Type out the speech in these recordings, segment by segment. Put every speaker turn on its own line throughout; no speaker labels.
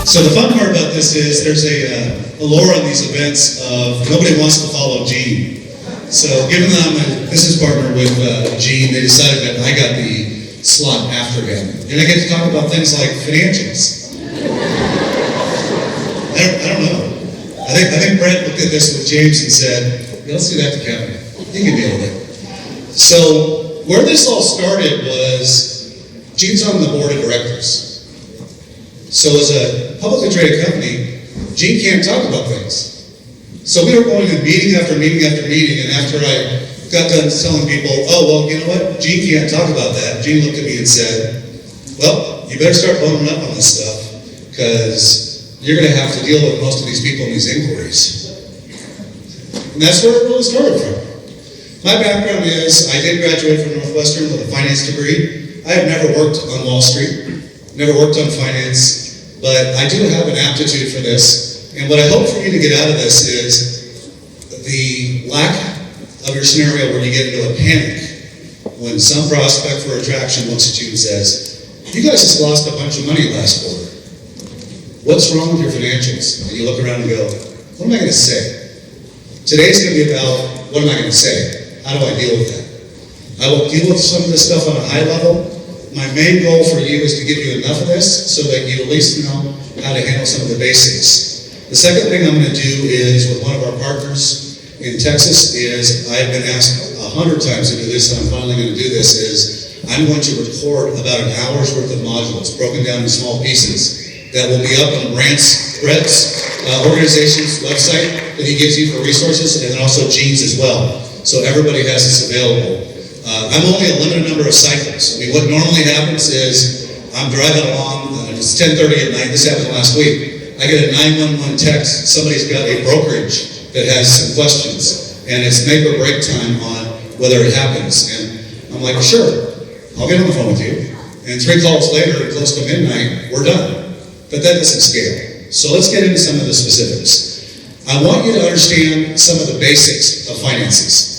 So the fun part about this is there's a lore on these events of nobody wants to follow Gene. So given that I'm a business partner with Gene, they decided that I got the slot after him. And I get to talk about things like financials. I don't know. I think Brent looked at this with James and said, yeah, let's do that to Kevin. He can deal with it. So where this all started was Gene's on the board of directors. So as a publicly traded company, Gene can't talk about things. So we were going to meeting after meeting after meeting, and after I got done telling people, oh, well, you know what, Gene can't talk about that, Gene looked at me and said, well, you better start loading up on this stuff, because you're going to have to deal with most of these people in these inquiries. And that's where it really started from. My background is, I did graduate from Northwestern with a finance degree. I have never worked on Wall Street, never worked on finance, but I do have an aptitude for this. And what I hope for you to get out of this is the lack of your scenario where you get into a panic when some prospect for attraction looks at you and says, you guys just lost a bunch of money last quarter. What's wrong with your financials? And you look around and go, what am I going to say? Today's going to be about, what am I going to say? How do I deal with that? I will deal with some of this stuff on a high level. My main goal for you is to give you enough of this so that you at least know how to handle some of the basics. The second thing I'm going to do is, with one of our partners in Texas, is I've been asked 100 times to do this, and I'm finally going to do this, is I'm going to record about an hour's worth of modules broken down in small pieces that will be up on Brent's organization's website that he gives you for resources, and then also Gene's as well. So everybody has this available. I'm only a limited number of cycles. I mean, what normally happens is I'm driving along, it's 10:30 at night, this happened last week, I get a 911 text, somebody's got a brokerage that has some questions, and it's make or break time on whether it happens. And I'm like, sure, I'll get on the phone with you. And 3 calls later, close to midnight, we're done. But that doesn't scale. So let's get into some of the specifics. I want you to understand some of the basics of finances.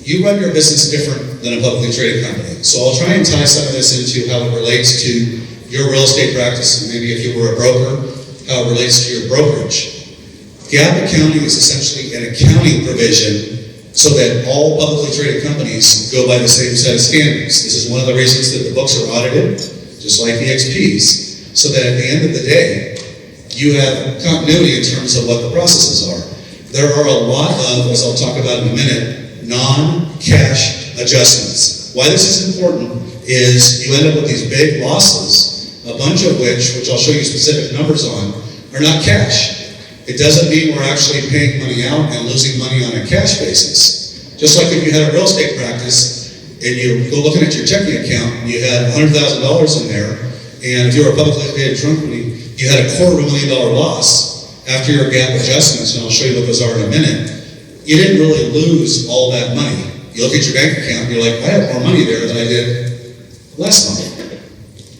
You run your business different than a publicly traded company. So I'll try and tie some of this into how it relates to your real estate practice, and maybe if you were a broker, how it relates to your brokerage. GAAP accounting is essentially an accounting provision so that all publicly traded companies go by the same set of standards. This is one of the reasons that the books are audited, just like the XPs, so that at the end of the day, you have continuity in terms of what the processes are. There are a lot of, as I'll talk about in a minute, non-cash adjustments. Why this is important is you end up with these big losses, a bunch of which I'll show you specific numbers on, are not cash. It doesn't mean we're actually paying money out and losing money on a cash basis. Just like if you had a real estate practice and you go looking at your checking account and you had $100,000 in there, and if you were a publicly traded company, you had a $250,000 loss after your GAAP adjustments, and I'll show you what those are in a minute. You didn't really lose all that money. You look at your bank account and you're like, I have more money there than I did last month.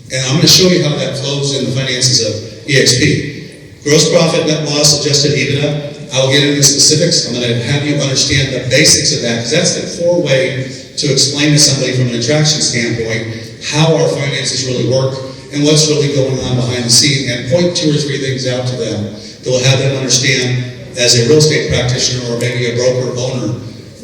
And I'm going to show you how that flows in the finances of EXP. Gross profit, net loss, adjusted EBITDA. I will get into the specifics. I'm going to have you understand the basics of that, because that's the core way to explain to somebody from an attraction standpoint how our finances really work and what's really going on behind the scene, and point 2 or 3 things out to them that will have them understand, as a real estate practitioner or maybe a broker owner,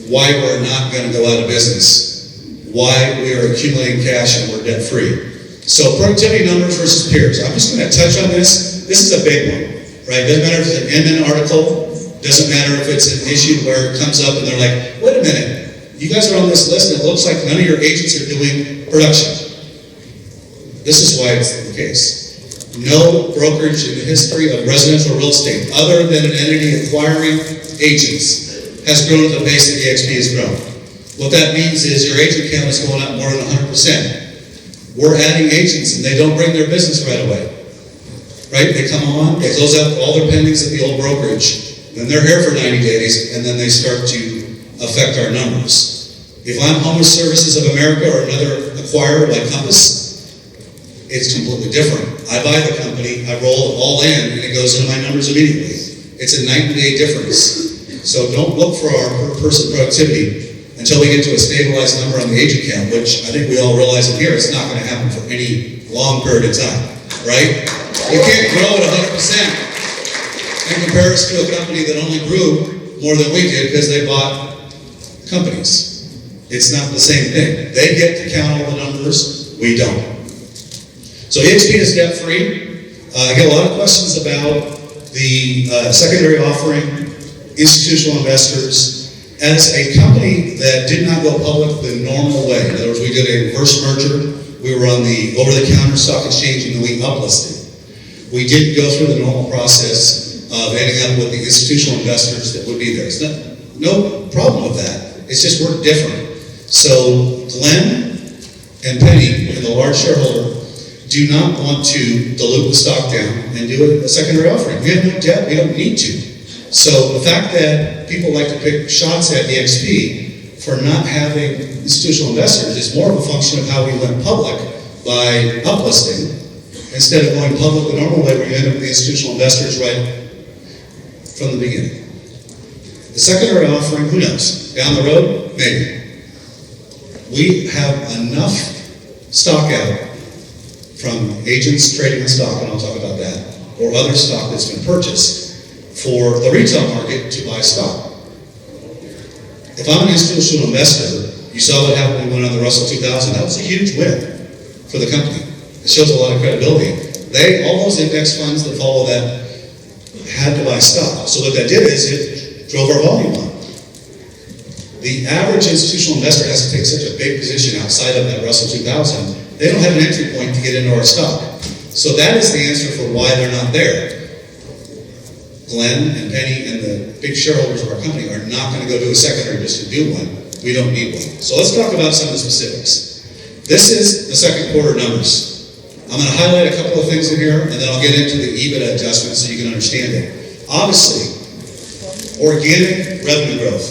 why we're not going to go out of business, why we are accumulating cash and we're debt free. So productivity numbers versus peers. I'm just going to touch on this. This is a big one, right? Doesn't matter if it's an Inman article, doesn't matter if it's an issue where it comes up and they're like, wait a minute, you guys are on this list and it looks like none of your agents are doing production. This is why it's the case. No brokerage in the history of residential real estate, other than an entity acquiring agents, has grown at the pace that EXP has grown. What that means is your agent count is going up more than 100%. We're adding agents and they don't bring their business right away. Right? They come on, they close out all their pendings at the old brokerage, then they're here for 90 days, and then they start to affect our numbers. If I'm Home Services of America or another acquirer like Compass, it's completely different. I buy the company, I roll it all in, and it goes into my numbers immediately. It's a 90-day difference. So don't look for our per-person productivity until we get to a stabilized number on the agent count, which I think we all realize in here it's not going to happen for any long period of time. right? You can't grow at 100% and compare us to a company that only grew more than we did because they bought companies. It's not the same thing. They get to count all the numbers, we don't. So EXP is debt-free. I get a lot of questions about the secondary offering, institutional investors. As a company that did not go public the normal way, in other words, we did a reverse merger, we were on the over-the-counter stock exchange, and then we uplisted. We didn't go through the normal process of ending up with the institutional investors that would be there. There's no problem with that. It's just we're different. So Glenn and Penny, and the large shareholder, do not want to dilute the stock down and do a secondary offering. We have no debt. We don't need to. So the fact that people like to pick shots at EXP for not having institutional investors is more of a function of how we went public by uplisting instead of going public the normal way where you end up with the institutional investors right from the beginning. The secondary offering, who knows? Down the road, maybe. We have enough stock out from agents trading the stock, and I'll talk about that, or other stock that's been purchased for the retail market to buy stock. If I'm an institutional investor, you saw what happened when we went on the Russell 2000. That was a huge win for the company. It shows a lot of credibility. All those index funds that follow that had to buy stock. So what that did is it drove our volume up. The average institutional investor has to take such a big position outside of that Russell 2000. They don't have an entry point to get into our stock. So that is the answer for why they're not there. Glenn and Penny and the big shareholders of our company are not going to go do a secondary just to do one. We don't need one. So let's talk about some of the specifics. This is the second quarter numbers. I'm going to highlight a couple of things in here, and then I'll get into the EBITDA adjustment so you can understand it. Obviously, organic revenue growth,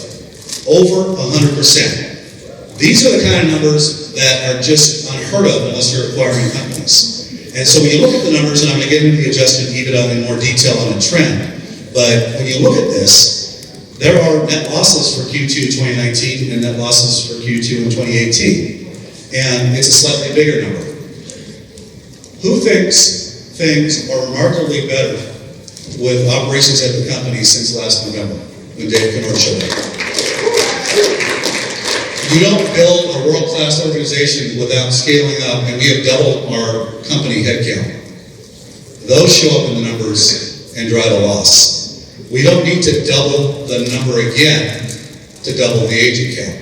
over 100%. These are the kind of numbers that are just unheard of unless you're acquiring companies. And so when you look at the numbers, and I'm going to get into the adjusted EBITDA in more detail on a trend, but when you look at this, there are net losses for Q2 2019 and net losses for Q2 in 2018. And it's a slightly bigger number. Who thinks things are remarkably better with operations at the company since last November when Dave Kennard showed up? You don't build a world-class organization without scaling up, and we have doubled our company headcount. Those show up in the numbers and drive a loss. We don't need to double the number again to double the agent count.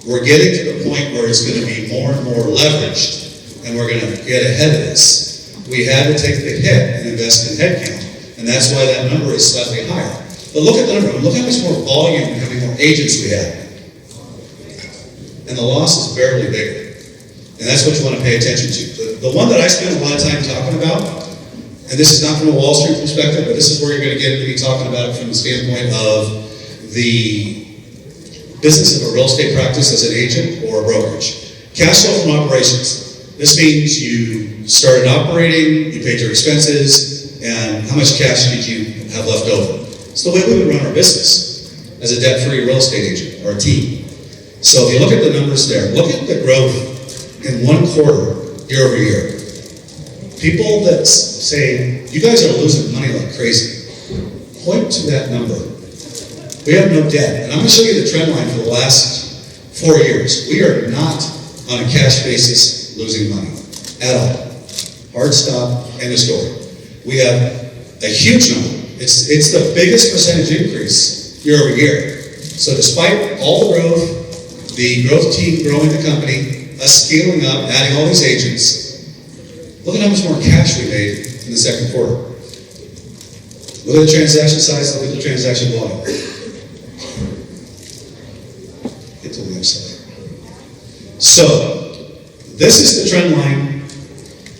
We're getting to the point where it's going to be more and more leveraged, and we're going to get ahead of this. We had to take the hit and invest in headcount, and that's why that number is slightly higher. But look at the number. Look how much more volume and how many more agents we have. And the loss is barely bigger. And that's what you want to pay attention to. The one that I spend a lot of time talking about, and this is not from a Wall Street perspective, but this is where you're going to get into me talking about it from the standpoint of the business of a real estate practice as an agent or a brokerage. Cash flow from operations. This means you started operating, you paid your expenses, and how much cash did you have left over? It's the way we would run our business as a debt-free real estate agent or a team. So if you look at the numbers there, look at the growth in one quarter, year over year. People that say, you guys are losing money like crazy, point to that number. We have no debt. And I'm going to show you the trend line for the last 4 years. We are not on a cash basis losing money at all. Hard stop, end of story. We have a huge number. It's the biggest percentage increase year over year. So despite all the growth team growing the company, us scaling up, adding all these agents, look at how much more cash we made in the second quarter. Look at the transaction size, look at the transaction volume. Get to the next slide. So, this is the trend line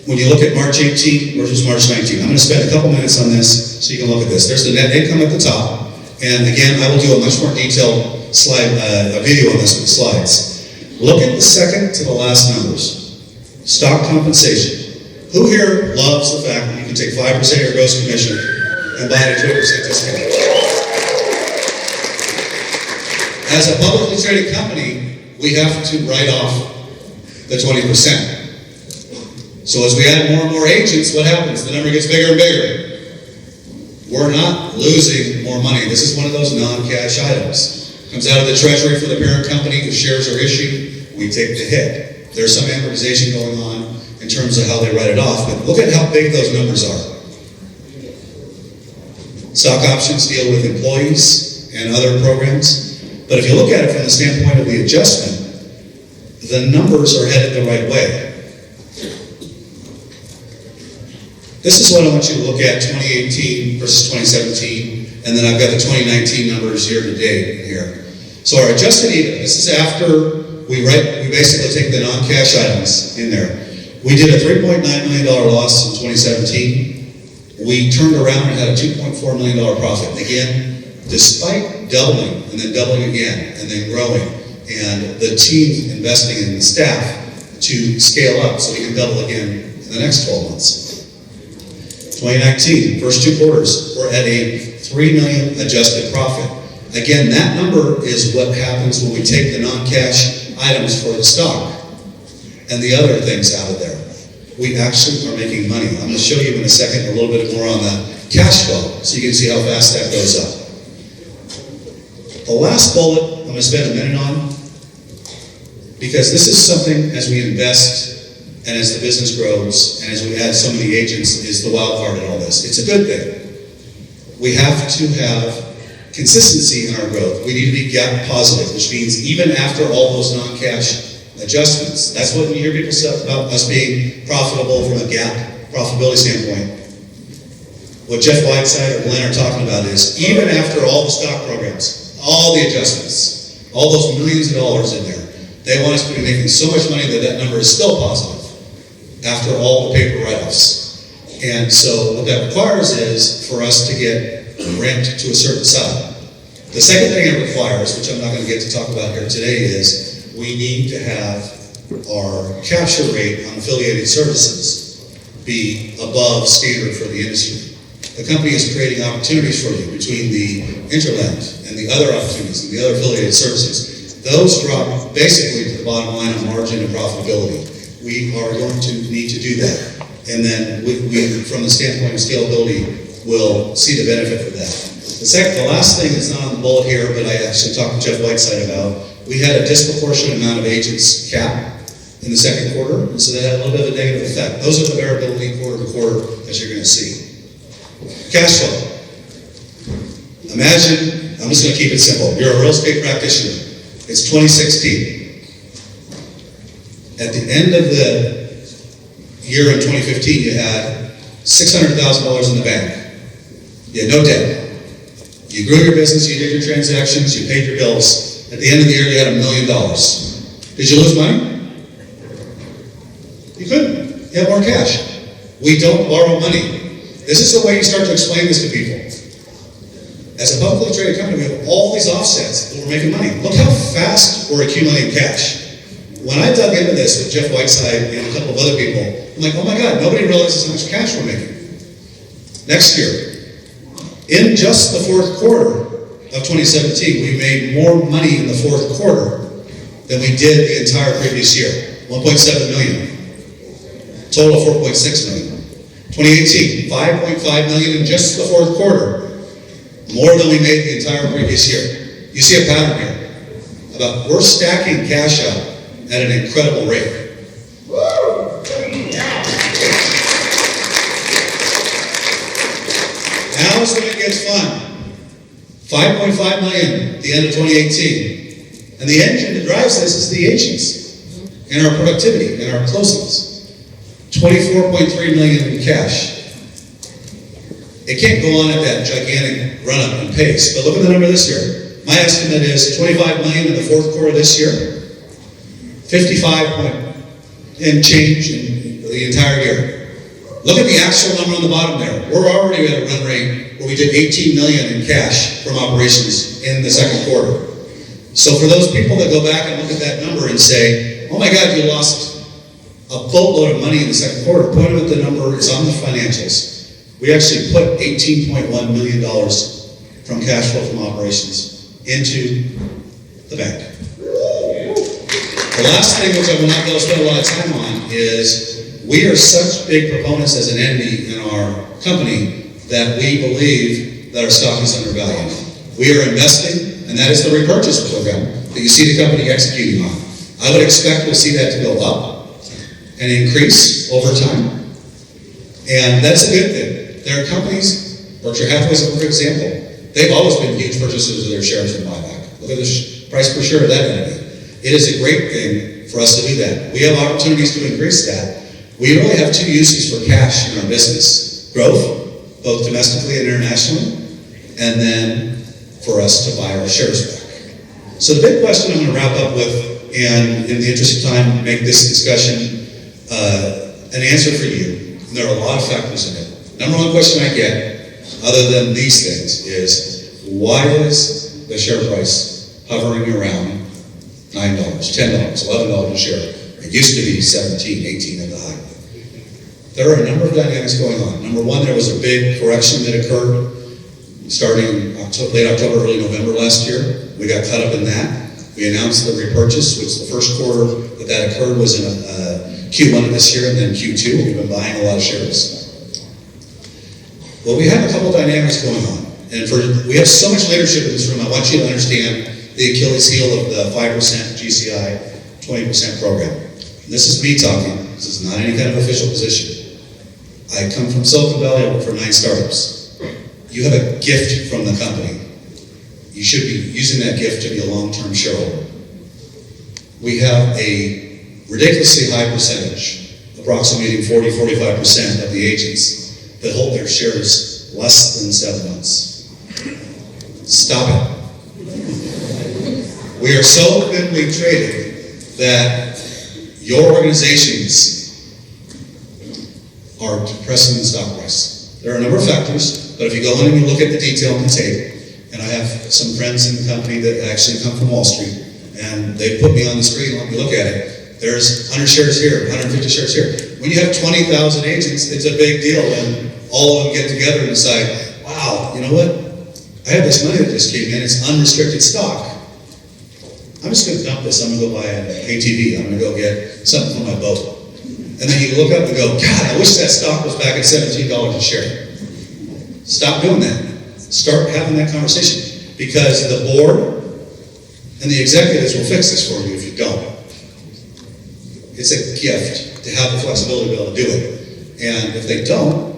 when you look at March 18 versus March 19. I'm going to spend a couple minutes on this so you can look at this. There's the net income at the top. And again, I will do a much more detailed slide, a video on this with the slides. Look at the second to the last numbers. Stock compensation. Who here loves the fact that you can take 5% of your gross commission and buy it at 20% discount? As a publicly traded company, we have to write off the 20%. So as we add more and more agents, what happens? The number gets bigger and bigger. We're not losing more money. This is one of those non-cash items. Comes out of the treasury for the parent company, the shares are issued, we take the hit. There's some amortization going on in terms of how they write it off, but look at how big those numbers are. Stock options deal with employees and other programs, but if you look at it from the standpoint of the adjustment, the numbers are headed the right way. This is what I want you to look at, 2018 versus 2017, and then I've got the 2019 numbers year to date in here. So our adjusted EBITDA, this is after we basically take the non-cash items in there. We did a $3.9 million loss in 2017. We turned around and had a $2.4 million profit. And again, despite doubling and then doubling again and then growing, and the team investing in the staff to scale up so we can double again in the next 12 months. 2019, first 2 quarters, we're at a $3 million adjusted profit. Again, that number is what happens when we take the non-cash items for the stock and the other things out of there. We actually are making money. I'm going to show you in a second a little bit more on the cash flow so you can see how fast that goes up. The last bullet I'm going to spend a minute on, because this is something as we invest and as the business grows and as we add so many agents is the wild card in all this. It's a good thing. We have to have consistency in our growth. We need to be GAAP positive, which means even after all those non-cash adjustments, that's what we hear people say about us being profitable from a GAAP profitability standpoint. What Jeff Whiteside or Glenn are talking about is even after all the stock programs, all the adjustments, all those millions of dollars in there, they want us to be making so much money that that number is still positive after all the paper write-offs. And so what that requires is for us to get Brent to a certain side. The second thing it requires, which I'm not going to get to talk about here today, is we need to have our capture rate on affiliated services be above standard for the industry. The company is creating opportunities for you between the Interland and the other opportunities and the other affiliated services. Those drop basically to the bottom line on margin and profitability. We are going to need to do that. And then we from the standpoint of scalability, will see the benefit for that. The last thing is not on the bullet here, but I actually talked to Jeff Whiteside about, we had a disproportionate amount of agents cap in the second quarter, and so that had a little bit of a negative effect. Those are the variability quarter to quarter, as you're going to see. Cash flow. Imagine, I'm just going to keep it simple. You're a real estate practitioner. It's 2016. At the end of the year in 2015, you had $600,000 in the bank. You had no debt. You grew your business, you did your transactions, you paid your bills. At the end of the year, you had $1 million. Did you lose money? You couldn't. You had more cash. We don't borrow money. This is the way you start to explain this to people. As a publicly traded company, we have all these offsets, but we're making money. Look how fast we're accumulating cash. When I dug into this with Jeff Whiteside and a couple of other people, I'm like, oh my God, nobody realizes how much cash we're making. Next year, in just the fourth quarter of 2017, we made more money in the fourth quarter than we did the entire previous year. 1.7 million. Total of 4.6 million. 2018, 5.5 million in just the fourth quarter. More than we made the entire previous year. You see a pattern here. We're stacking cash up at an incredible rate. Now is when it gets fun. 5.5 million at the end of 2018. And the engine that drives this is the agents and our productivity and our closings. 24.3 million in cash. It can't go on at that gigantic run-up in pace, but look at the number this year. My estimate is 25 million in the fourth quarter this year. 55 and change in the entire year. Look at the actual number on the bottom there. We're already at a run rate where we did 18 million in cash from operations in the second quarter. So for those people that go back and look at that number and say, oh my God, you lost a boatload of money in the second quarter, point them at the number is on the financials. We actually put $18.1 million from cash flow from operations into the bank. The last thing, which I will not go spend a lot of time on, is We are such big proponents as an entity in our company that we believe that our stock is undervalued. We are investing, and that is the repurchase program that you see the company executing on. I would expect we'll see that to go up and increase over time. And that's a good thing. There are companies, Berkshire Hathaway is a perfect example. They've always been huge purchasers of their shares in buyback. Look at the price per share of that entity. It is a great thing for us to do that. We have opportunities to increase that. We really have two uses for cash in our business. Growth, both domestically and internationally, and then for us to buy our shares back. So the big question I'm going to wrap up with, and in the interest of time, make this discussion an answer for you. And there are a lot of factors in it. Number one question I get, other than these things, is why is the share price hovering around $9, $10, $11 a share? It used to be 17, 18 at the high. There are a number of dynamics going on. Number one, there was a big correction that occurred starting late October, early November last year. We got caught up in that. We announced the repurchase, which the first quarter that occurred was in Q1 of this year, and then Q2. We've been buying a lot of shares. Well, we have a couple dynamics going on. And we have so much leadership in this room, I want you to understand the Achilles heel of the 5% GCI, 20% program. This is me talking. This is not any kind of official position. I come from Silicon Valley. I work for 9 startups. You have a gift from the company. You should be using that gift to be a long-term shareholder. We have a ridiculously high percentage, approximating 40-45% of the agents that hold their shares less than 7 months. Stop it. We are so thinly traded that your organizations are depressing the stock price. There are a number of factors, but if you go in and you look at the detail on the tape, and I have some friends in the company that actually come from Wall Street, and they put me on the screen and let me look at it. There's 100 shares here, 150 shares here. When you have 20,000 agents, it's a big deal when all of them get together and decide, wow, you know what? I have this money that just came in, it's unrestricted stock. I'm just going to dump this, I'm going to go buy an ATV, I'm going to go get something for my boat. And then you look up and go, God, I wish that stock was back at $17 a share. Stop doing that. Start having that conversation. Because the board and the executives will fix this for you if you don't. It's a gift to have the flexibility to be able to do it. And if they don't,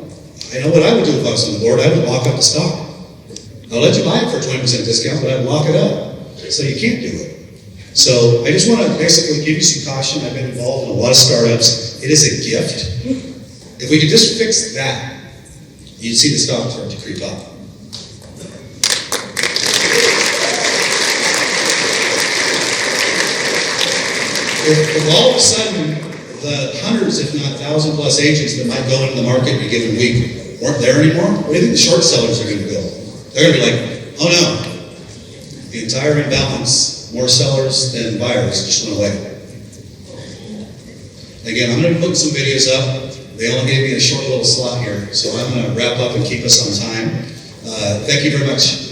I know what I would do if I was on the board. I would lock up the stock. I'll let you buy it for a 20% discount, but I'd lock it up. So you can't do it. So I just want to basically give you some caution. I've been involved in a lot of startups. It is a gift. If we could just fix that, you'd see the stock start to creep up. If all of a sudden the hundreds, if not 1,000 plus agents that might go into the market in a given week weren't there anymore, what do you think the short sellers are going to do? They're going to be like, oh no, the entire imbalance, more sellers than buyers, just went away. Again, I'm going to put some videos up. They only gave me a short little slot here, so I'm going to wrap up and keep us on time. Thank you very much.